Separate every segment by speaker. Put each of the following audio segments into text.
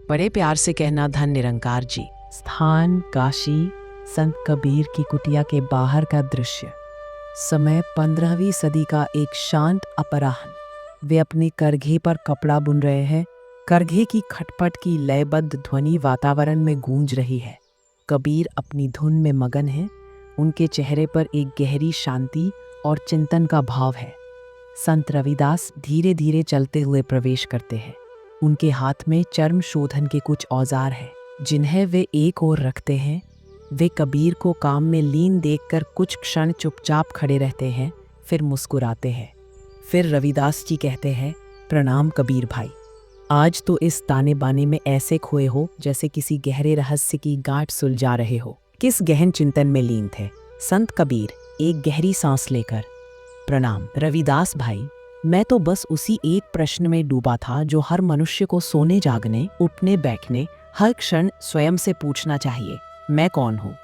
Speaker 1: बड़े प्यार से कहना धन निरंकार जी।
Speaker 2: स्थान काशी, संत कबीर की कुटिया के बाहर का दृश्य। समय 15वीं सदी का एक शांत अपराह्न। वे अपने करघे पर कपड़ा बुन रहे हैं। करघे की खटपट की लयबद्ध ध्वनि वातावरण में गूंज रही है। कबीर अपनी धुन में मगन है। उनके चेहरे पर एक गहरी शांति और चिंतन का भाव है। संत रविदास धीरे धीरे चलते हुए प्रवेश करते हैं। उनके हाथ में चर्म शोधन के कुछ औजार हैं, जिन्हें वे एक ओर रखते हैं। वे कबीर को काम में लीन देखकर कुछ क्षण चुपचाप खड़े रहते हैं, फिर मुस्कुराते हैं। फिर रविदास जी कहते हैं, प्रणाम कबीर भाई। आज तो इस ताने बाने में ऐसे खोए हो जैसे किसी गहरे रहस्य की गांठ सुलझा रहे हो। किस गहन चिंतन में लीन थे संत कबीर? एक गहरी सांस लेकर, प्रणाम रविदास भाई। मैं तो बस उसी एक प्रश्न में डूबा था जो हर मनुष्य को सोने जागने, उठने बैठने हर क्षण स्वयं से पूछना चाहिए, मैं कौन हूँ?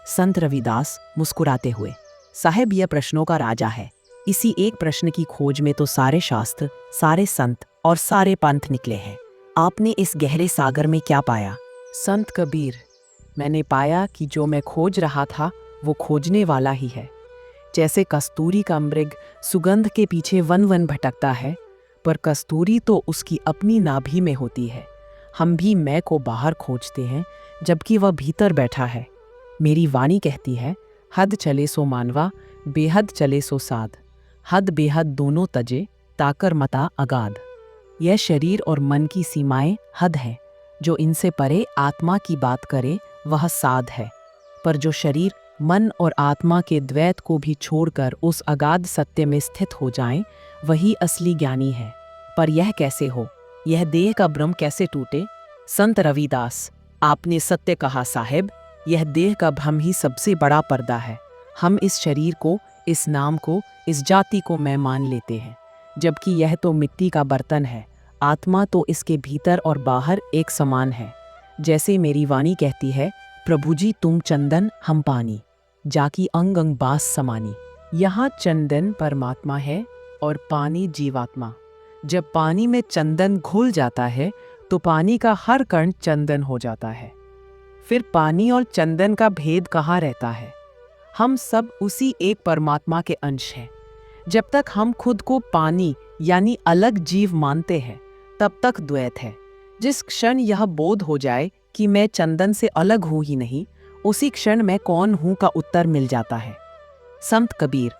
Speaker 2: संत रविदास मुस्कुराते हुए, साहेब यह प्रश्नों का राजा है। इसी एक प्रश्न की खोज में तो सारे शास्त्र, सारे संत और सारे पंथ निकले हैं। आपने इस गहरे सागर में क्या पाया? संत कबीर, मैंने पाया कि जो मैं खोज रहा था वो खोजने वाला ही है। जैसे कस्तूरी का मृग सुगंध के पीछे वन वन भटकता है, पर कस्तूरी तो उसकी अपनी नाभि में होती है। हम भी मैं को बाहर खोजते हैं, जबकि वह भीतर बैठा है। मेरी वाणी कहती है, हद चले सो मानवा, बेहद चले सो साध। हद बेहद दोनों तजे, ताकर मता अगाध। यह शरीर और मन की सीमाएं हद है। जो इनसे परे आत्मा की बात करे वह साध है। पर जो शरीर, मन और आत्मा के द्वैत को भी छोड़कर उस अगाध सत्य में स्थित हो जाए, वही असली ज्ञानी है। पर यह कैसे हो? यह देह का भ्रम कैसे टूटे? संत रविदास, आपने सत्य कहा साहेब। यह देह का भ्रम ही सबसे बड़ा पर्दा है। हम इस शरीर को, इस नाम को, इस जाति को मैं मान लेते हैं, जबकि यह तो मिट्टी का बर्तन है। आत्मा तो इसके भीतर और बाहर एक समान है। जैसे मेरी वाणी कहती है, प्रभु जी तुम चंदन हम पानी, जाकी अंग अंग बास समानी। यहाँ चंदन परमात्मा है और पानी जीवात्मा। जब पानी में चंदन घुल जाता है तो पानी का हर कण चंदन हो जाता है। फिर पानी और चंदन का भेद कहाँ रहता है? हम सब उसी एक परमात्मा के अंश हैं। जब तक हम खुद को पानी यानी अलग जीव मानते हैं, तब तक द्वैत है। जिस क्षण यह बोध हो जाए कि मैं चंदन से अलग हूं ही नहीं, उसी क्षण मैं कौन हूं का उत्तर मिल जाता है। संत कबीर,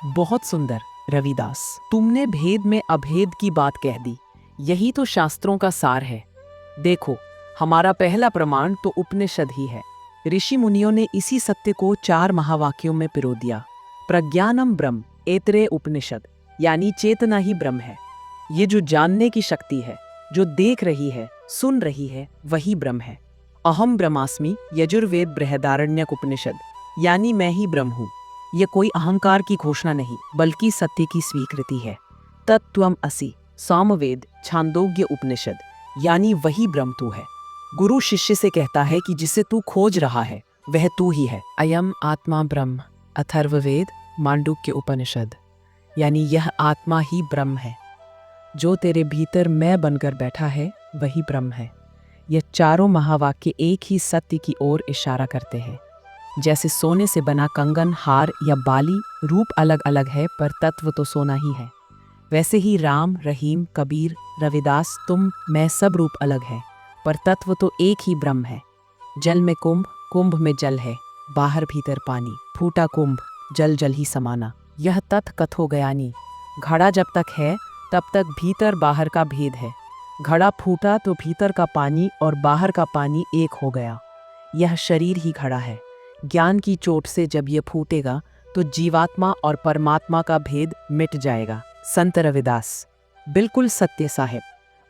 Speaker 2: बहुत सुंदर रविदास, तुमने भेद में अभेद की बात कह दी। यही तो शास्त्रों का सार है। देखो, हमारा पहला प्रमाण तो उपनिषद ही है। ऋषि मुनियों ने इसी सत्य को 4 महावाक्यों में पिरो दिया। प्रज्ञानम ब्रह्म एतरे उपनिषद, यानी चेतना ही ब्रह्म है। ये जो जानने की शक्ति है, जो देख रही है, सुन रही है, वही ब्रह्म है। अहम ब्रह्मास्मि यजुर्वेद बृहदारण्यक उपनिषद, यानी मैं ही ब्रह्म हूँ। यह कोई अहंकार की घोषणा नहीं, बल्कि सत्य की स्वीकृति है। तत्त्वम असि सामवेद छांदोग्य उपनिषद, यानी वही ब्रह्म तू है। गुरु शिष्य से कहता है कि जिसे तू खोज रहा है वह तू ही है। अयम आत्मा ब्रह्म अथर्ववेद मांडुक्य उपनिषद, यानी यह आत्मा ही ब्रह्म है। जो तेरे भीतर मैं बनकर बैठा है वही ब्रह्म है। यह चारों महावाक्य एक ही सत्य की ओर इशारा करते हैं। जैसे सोने से बना कंगन, हार या बाली रूप अलग अलग है, पर तत्व तो सोना ही है। वैसे ही राम, रहीम, कबीर, रविदास, तुम, मैं सब रूप अलग है, पर तत्व तो एक ही ब्रह्म है। जल में कुंभ, कुंभ में जल है, बाहर भीतर पानी, फूटा कुंभ, जल जल ही समाना। यह तथ कथो गयानी। घड़ा जब तक है तब तक भीतर बाहर का भेद है। घड़ा फूटा तो भीतर का पानी और बाहर का पानी एक हो गया। यह शरीर ही घड़ा है। ज्ञान की चोट से जब यह फूटेगा तो जीवात्मा और परमात्मा का भेद मिट जाएगा। संत रविदास, बिल्कुल सत्य साहेब।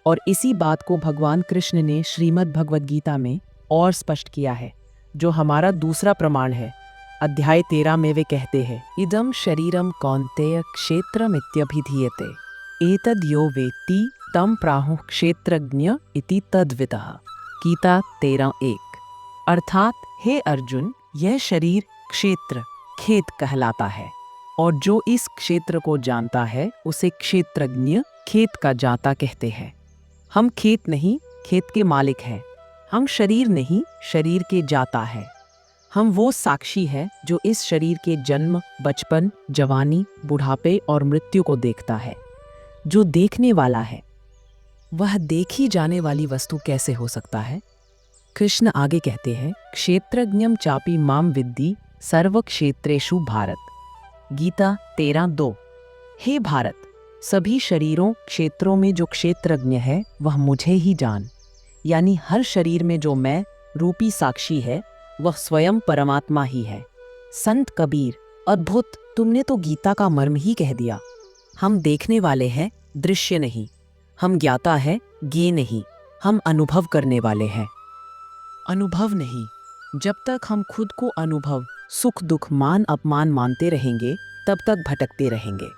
Speaker 2: और इसी बात को भगवान कृष्ण ने श्रीमद् भगवद गीता में और स्पष्ट किया है, जो हमारा दूसरा प्रमाण है। अध्याय 13 में वे कहते हैं, इदम शरीरम कौन्तेय क्षेत्रमित्यभिधीयते, एतद यो वेत्ति तम प्राहुः क्षेत्रज्ञ इति तद्वितः। गीता 13:1। अर्थात हे अर्जुन, यह शरीर क्षेत्र, खेत कहलाता है, और जो इस क्षेत्र को जानता है उसे क्षेत्रज्ञ, खेत का जाता कहते हैं। हम खेत नहीं, खेत के मालिक हैं। हम शरीर नहीं, शरीर के जाता है। हम वो साक्षी है जो इस शरीर के जन्म, बचपन, जवानी, बुढ़ापे और मृत्यु को देखता है। जो देखने वाला है वह देखी जाने वाली वस्तु कैसे हो सकता है? कृष्ण आगे कहते हैं, क्षेत्रज्ञम चापि माम विद्धि सर्व क्षेत्रेषु भारत। गीता 13:2। हे भारत, सभी शरीरों, क्षेत्रों में जो क्षेत्रज्ञ है वह मुझे ही जान। यानी हर शरीर में जो मैं रूपी साक्षी है वह स्वयं परमात्मा ही है। संत कबीर, अद्भुत, तुमने तो गीता का मर्म ही कह दिया। हम देखने वाले हैं, दृश्य नहीं। हम ज्ञाता है, ज्ञेय नहीं। हम अनुभव करने वाले हैं, अनुभव नहीं। जब तक हम खुद को अनुभव, सुख दुख, मान अपमान मानते रहेंगे तब तक भटकते रहेंगे।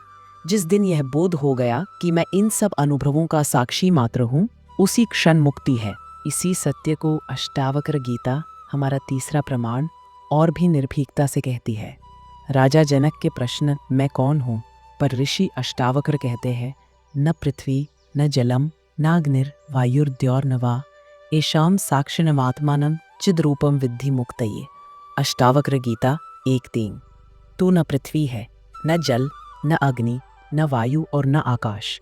Speaker 2: जिस दिन यह बोध हो गया कि मैं इन सब अनुभवों का साक्षी मात्र हूँ, उसी क्षण मुक्ति है। इसी सत्य को अष्टावक्र गीता, हमारा तीसरा प्रमाण, और भी निर्भीकता से कहती है। राजा जनक के प्रश्न मैं कौन हूँ पर ऋषि अष्टावक्र कहते हैं, न पृथ्वी न जलम नाग्निर वायुर्द्योर वा एषाम साक्षिणमात्मानं चिद्रूपम विद्धि मुक्तये। अष्टावक्र गीता 1:3। तू न पृथ्वी है, न जल, न अग्नि, न वायु और न आकाश।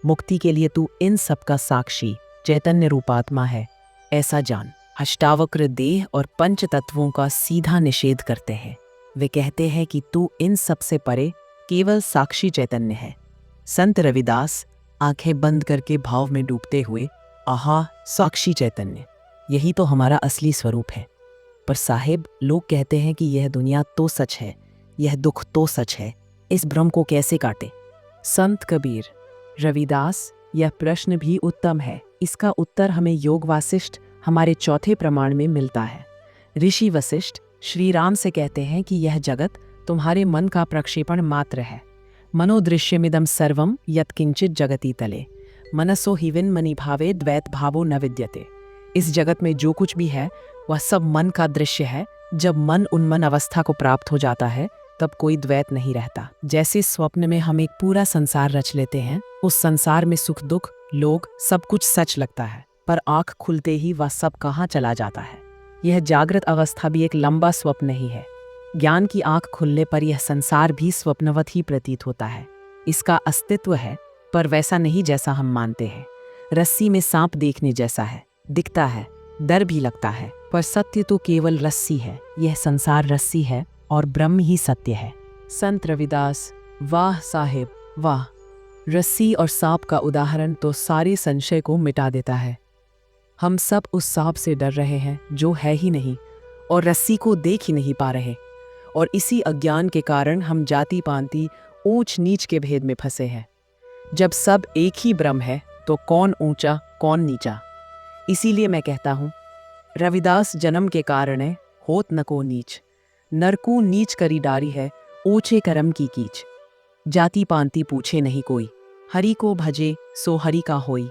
Speaker 2: मुक्ति के लिए तू इन सब का साक्षी चैतन्य रूपात्मा है, ऐसा जान। अष्टावक्र देह और पंच तत्वों का सीधा निषेध करते हैं। वे कहते हैं कि तू इन सब से परे केवल साक्षी चैतन्य है। संत रविदास आंखें बंद करके भाव में डूबते हुए, आहा साक्षी चैतन्य, यही तो हमारा असली स्वरूप है। पर साहेब, लोग कहते हैं कि यह दुनिया तो सच है, यह दुख तो सच है, इस भ्रम को कैसे काटे? संत कबीर, रविदास, यह प्रश्न भी उत्तम है। इसका उत्तर हमें योग वासिष्ठ हमारे चौथे प्रमाण में मिलता है। ऋषि वशिष्ठ श्री राम से कहते हैं कि यह जगत तुम्हारे मन का प्रक्षेपण मात्र है। मनोदृश्यमिदं सर्वम यत्किंचित जगति तले मनसो हिविन मनि भावे द्वैत भावो न विद्यते। इस जगत में जो कुछ भी है वह सब मन का दृश्य है। जब मन उन्मन अवस्था को प्राप्त हो जाता है तब कोई द्वैत नहीं रहता। जैसे स्वप्न में हम एक पूरा संसार रच लेते हैं, उस संसार में सुख दुख, लोग, सब कुछ सच लगता है, पर आंख खुलते ही वह सब कहाँ चला जाता है। यह जागृत अवस्था भी एक लंबा स्वप्न ही है। ज्ञान की आंख खुलने पर यह संसार भी स्वप्नवत ही प्रतीत होता है। इसका अस्तित्व है, पर वैसा नहीं जैसा हम मानते हैं। रस्सी में सांप देखने जैसा है, दिखता है, डर भी लगता है, पर सत्य तो केवल रस्सी है। यह संसार रस्सी है और ब्रह्म ही सत्य है। संत रविदास, वाह साहेब वाह! रस्सी और सांप का उदाहरण तो सारे संशय को मिटा देता है। हम सब उस सांप से डर रहे हैं जो है ही नहीं, और रस्सी को देख ही नहीं पा रहे, और इसी अज्ञान के कारण हम जाति पांति, ऊंच नीच के भेद में फंसे हैं। जब सब एक ही ब्रह्म है तो कौन ऊंचा कौन नीचा? इसीलिए मैं कहता हूँ, रविदास जन्म के कारण है, होत न को नीच। नरकू नीच करी डारी है, ऊंचे करम की कीच। जाति पांति पूछे नहीं कोई, हरि को भजे सो हरि का होई।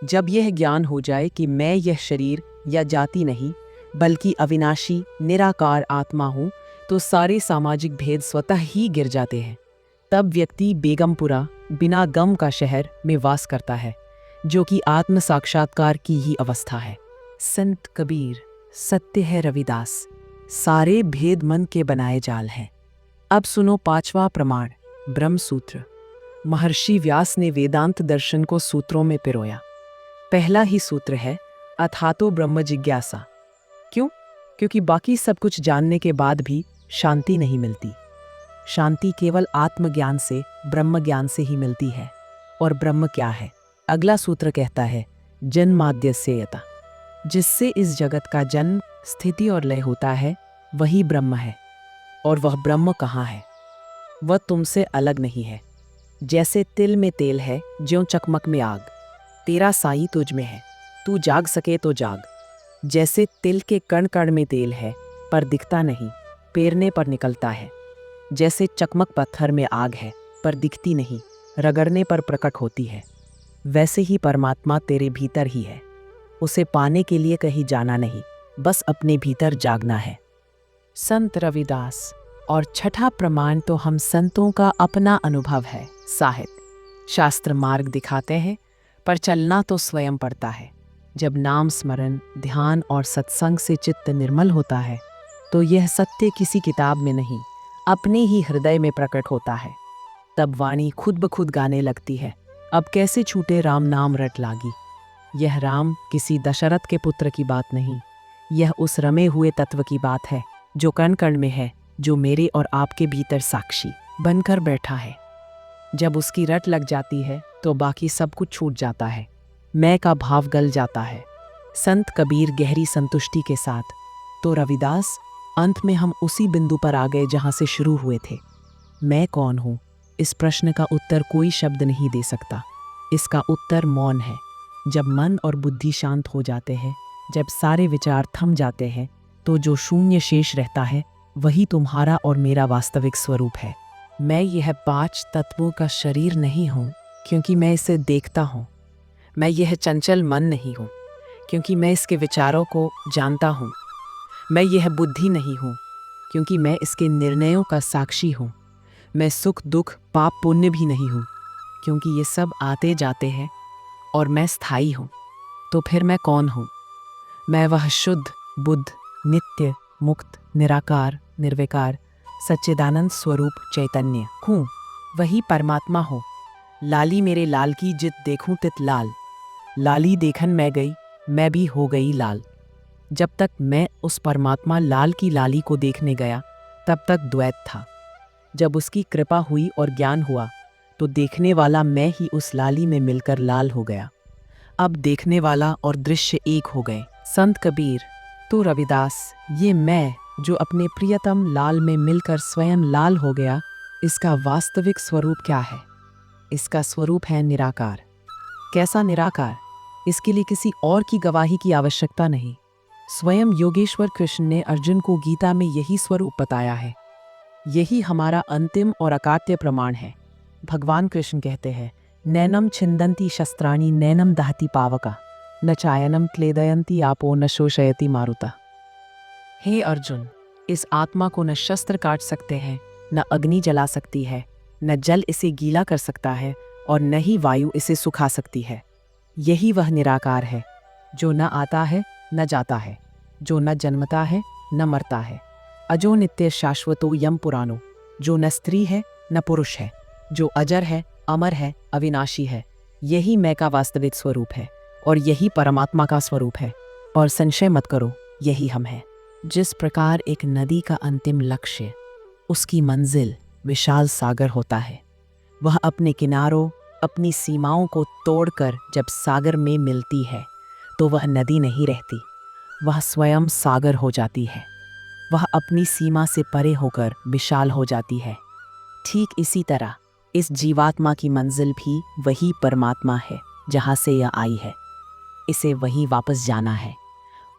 Speaker 2: जब यह ज्ञान हो जाए कि मैं यह शरीर या जाति नहीं बल्कि अविनाशी निराकार आत्मा हूँ, तो सारे सामाजिक भेद स्वतः ही गिर जाते हैं। तब व्यक्ति बेगमपुरा, बिना गम का शहर में वास करता है, जो कि आत्म साक्षात्कार की ही अवस्था है। संत कबीर, सत्य है रविदास, सारे भेद मन के बनाए जाल हैं। अब सुनो पांचवा प्रमाण, ब्रह्म सूत्र। महर्षि व्यास ने वेदांत दर्शन को सूत्रों में पिरोया। पहला ही सूत्र है, अथातो ब्रह्म जिज्ञासा। क्यों? क्योंकि बाकी सब कुछ जानने के बाद भी शांति नहीं मिलती। शांति केवल आत्मज्ञान से, ब्रह्म ज्ञान से ही मिलती है। और ब्रह्म क्या है? अगला सूत्र कहता है, जन्माद्यस्ययता। जिससे इस जगत का जन्म, स्थिति और लय होता है, वही ब्रह्म है। और वह ब्रह्म कहाँ है? वह तुमसे अलग नहीं है। जैसे तिल में तेल है, ज्यों चकमक में आग। तेरा साई तुझ में है, तू जाग सके तो जाग। जैसे तिल के कण कण में तेल है, पर दिखता नहीं, पेरने पर निकलता है। जैसे चकमक पत्थर में आग है, पर दिखती नहीं, रगड़ने पर प्रकट होती है। वैसे ही परमात्मा तेरे भीतर ही है। उसे पाने के लिए कहीं जाना नहीं, बस अपने भीतर जागना है। संत रविदास। और छठा प्रमाण तो हम संतों का अपना अनुभव है। साहित्य शास्त्र मार्ग दिखाते हैं, पर चलना तो स्वयं पड़ता है। जब नाम स्मरण, ध्यान और सत्संग से चित्त निर्मल होता है तो यह सत्य किसी किताब में नहीं, अपने ही हृदय में प्रकट होता है। तब वाणी खुद ब खुद गाने लगती है, अब कैसे छूटे राम नाम रट लागी। यह राम किसी दशरथ के पुत्र की बात नहीं, यह उस रमे हुए तत्व की बात है जो कण कण में है, जो मेरे और आपके भीतर साक्षी बनकर बैठा है। जब उसकी रट लग जाती है तो बाकी सब कुछ छूट जाता है, मैं का भाव गल जाता है। संत कबीर गहरी संतुष्टि के साथ, तो रविदास, अंत में हम उसी बिंदु पर आ गए जहां से शुरू हुए थे। मैं कौन हूं? इस प्रश्न का उत्तर कोई शब्द नहीं दे सकता। इसका उत्तर मौन है। जब मन और बुद्धि शांत हो जाते हैं, जब सारे विचार थम जाते हैं, तो जो शून्य शेष रहता है वही तुम्हारा और मेरा वास्तविक स्वरूप है। मैं यह 5 तत्वों का शरीर नहीं हूँ क्योंकि मैं इसे देखता हूँ। मैं यह चंचल मन नहीं हूँ क्योंकि मैं इसके विचारों को जानता हूँ। मैं यह बुद्धि नहीं हूँ क्योंकि मैं इसके निर्णयों का साक्षी हूँ। मैं सुख दुख पाप पुण्य भी नहीं हूँ क्योंकि ये सब आते जाते हैं और मैं स्थायी हूँ। तो फिर मैं कौन हूँ? मैं वह शुद्ध, बुद्ध, नित्य, मुक्त, निराकार, निर्विकार, सच्चिदानंद स्वरूप चैतन्य हूँ। वही परमात्मा हो। लाली मेरे लाल की जित देखूं तित लाल। लाली देखन मैं गई, मैं भी हो गई लाल। जब तक मैं उस परमात्मा लाल की लाली को देखने गया तब तक द्वैत था। जब उसकी कृपा हुई और ज्ञान हुआ तो देखने वाला मैं ही उस लाली में मिलकर लाल हो गया। अब देखने वाला और दृश्य एक हो गए। संत कबीर, तो रविदास, ये मैं जो अपने प्रियतम लाल में मिलकर स्वयं लाल हो गया, इसका वास्तविक स्वरूप क्या है? इसका स्वरूप है निराकार। कैसा निराकार? इसके लिए किसी और की गवाही की आवश्यकता नहीं। स्वयं योगेश्वर कृष्ण ने अर्जुन को गीता में यही स्वरूप बताया है। यही हमारा अंतिम और अकाट्य प्रमाण है। भगवान कृष्ण कहते हैं, नैनम छिंदन्ति शस्त्राणि नैनम दहति पावका, न चायनम क्लेदयन्ति आपो न शोषयति मारुता। हे अर्जुन, इस आत्मा को न शस्त्र काट सकते हैं, न अग्नि जला सकती है, न जल इसे गीला कर सकता है और न ही वायु इसे सुखा सकती है। यही वह निराकार है जो न आता है न जाता है, जो न जन्मता है न मरता है, अजो नित्य शाश्वतो यम पुराणो, जो न स्त्री है न पुरुष है, जो अजर है, अमर है, अविनाशी है। यही मैं का वास्तविक स्वरूप है और यही परमात्मा का स्वरूप है। और संशय मत करो, यही हम हैं। जिस प्रकार एक नदी का अंतिम लक्ष्य, उसकी मंजिल विशाल सागर होता है, वह अपने किनारों, अपनी सीमाओं को तोड़कर जब सागर में मिलती है तो वह नदी नहीं रहती, वह स्वयं सागर हो जाती है। वह अपनी सीमा से परे होकर विशाल हो जाती है। ठीक इसी तरह इस जीवात्मा की मंजिल भी वही परमात्मा है जहाँ से यह आई है। इसे वहीं वापस जाना है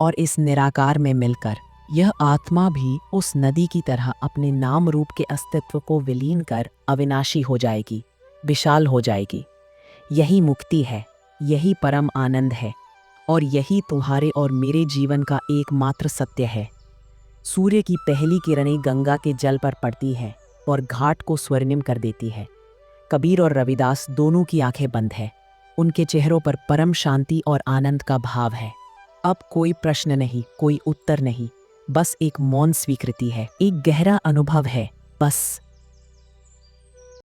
Speaker 2: और इस निराकार में मिलकर यह आत्मा भी उस नदी की तरह अपने नाम रूप के अस्तित्व को विलीन कर अविनाशी हो जाएगी, विशाल हो जाएगी। यही मुक्ति है, यही परम आनंद है और यही तुम्हारे और मेरे जीवन का एकमात्र सत्य है। सूर्य की पहली किरणें गंगा के जल पर पड़ती है और घाट को स्वर्णिम कर देती है। कबीर और रविदास दोनों की आंखें बंद है। उनके चेहरों पर परम शांति और आनंद का भाव है। अब कोई प्रश्न नहीं, कोई उत्तर नहीं, बस एक मौन स्वीकृति है, एक गहरा अनुभव है। बस